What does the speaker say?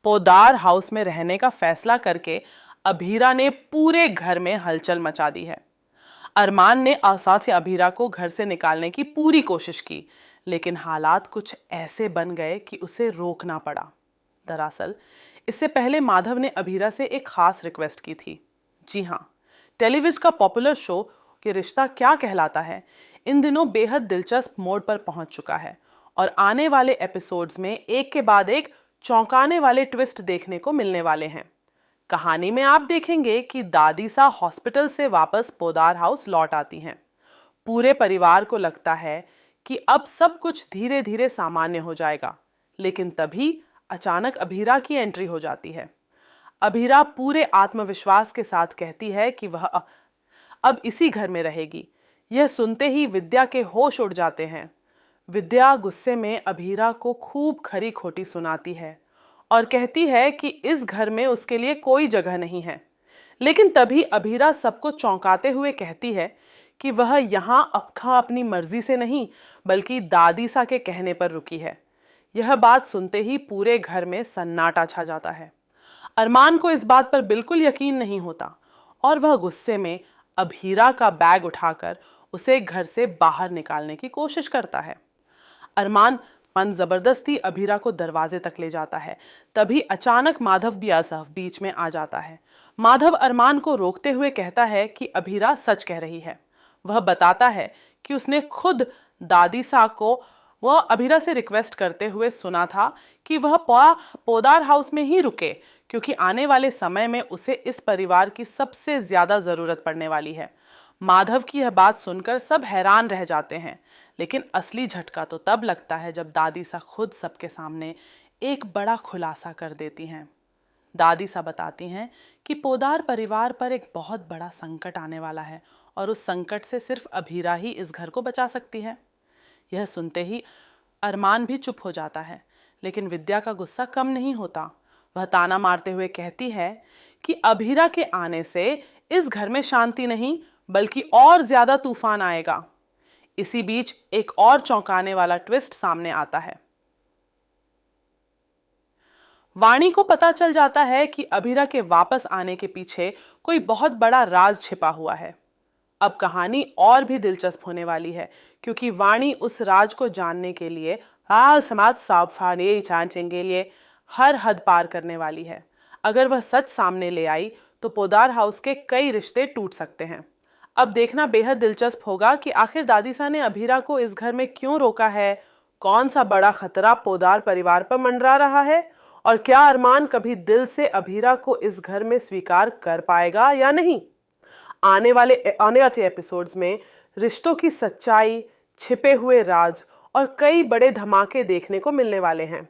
Poddar house में रहने का फैसला करके अभीरा ने पूरे घर में हलचल मचा दी है। अरमान ने साथ ही अभीरा को घर से निकालने की पूरी कोशिश की, लेकिन हालात कुछ ऐसे बन गए कि उसे रोकना पड़ा। दरअसल इससे पहले माधव ने अभीरा से एक खास रिक्वेस्ट की थी। जी हाँ, टेलीविजन का पॉपुलर शो कि रिश्ता क्या कहलाता है इन दिनों बेहद दिलचस्प मोड़ पर पहुंच चुका है और आने वाले एपिसोड्स में एक के बाद एक चौंकाने वाले ट्विस्ट देखने को मिलने वाले हैं। कहानी में आप देखेंगे कि दादी सा हॉस्पिटल से वापस पोदार हाउस लौट आती हैं। पूरे परिवार को लगता है कि अब सब कुछ धीरे धीरे सामान्य हो जाएगा, लेकिन तभी अचानक अभीरा की एंट्री हो जाती है। अभीरा पूरे आत्मविश्वास के साथ कहती है कि वह अब इसी घर में रहेगी। यह सुनते ही विद्या के होश उड़ जाते हैं। विद्या गुस्से में अभीरा को खूब खरी खोटी सुनाती है और कहती है कि इस घर में उसके लिए कोई जगह नहीं है। लेकिन तभी अभीरा सबको चौंकाते हुए कहती है कि वह यहाँ अपनी मर्जी से नहीं बल्कि दादी सा के कहने पर रुकी है। यह बात सुनते ही पूरे घर में सन्नाटा छा जाता है। अरमान को इस बात पर बिल्कुल यकीन नहीं होता और वह गुस्से में अभीरा का बैग उठाकर उसे घर से बाहर निकालने की कोशिश करता है। अरमान जबरदस्ती अभीरा को दरवाजे तक ले जाता है। तभी अचानक माधव भी असहफ बीच में आ जाता है। माधव अरमान को रोकते हुए कहता है कि अभीरा सच कह रही है। वह बताता है कि उसने खुद दादी सा को वह अभीरा से रिक्वेस्ट करते हुए सुना था कि वह पोदार हाउस में ही रुके, क्योंकि आने वाले समय में उसे इस परिवार की सबसे ज्यादा जरूरत पड़ने वाली है। माधव की यह बात सुनकर सब हैरान रह जाते हैं, लेकिन असली झटका तो तब लगता है जब दादी सा खुद सबके सामने एक बड़ा खुलासा कर देती हैं। दादी सा बताती हैं कि पोदार परिवार पर एक बहुत बड़ा संकट आने वाला है और उस संकट से सिर्फ अभीरा ही इस घर को बचा सकती है। यह सुनते ही अरमान भी चुप हो जाता है, लेकिन विद्या का गुस्सा कम नहीं होता। वह ताना मारते हुए कहती है कि अभीरा के आने से इस घर में शांति नहीं बल्कि और ज्यादा तूफान आएगा। इसी बीच एक और चौंकाने वाला ट्विस्ट सामने आता है। वाणी को पता चल जाता है कि अभीरा के वापस आने के पीछे कोई बहुत बड़ा राज छिपा हुआ है। अब कहानी और भी दिलचस्प होने वाली है, क्योंकि वाणी उस राज को जानने के लिए समाज सावधानी जांचने के लिए हर हद पार करने वाली है। अगर वह सच सामने ले आई तो पोदार हाउस के कई रिश्ते टूट सकते हैं। अब देखना बेहद दिलचस्प होगा कि आखिर दादी सा ने अभीरा को इस घर में क्यों रोका है, कौन सा बड़ा खतरा पोदार परिवार पर मंडरा रहा है और क्या अरमान कभी दिल से अभीरा को इस घर में स्वीकार कर पाएगा या नहीं। आने वाले एपिसोड्स में रिश्तों की सच्चाई, छिपे हुए राज और कई बड़े धमाके देखने को मिलने वाले हैं।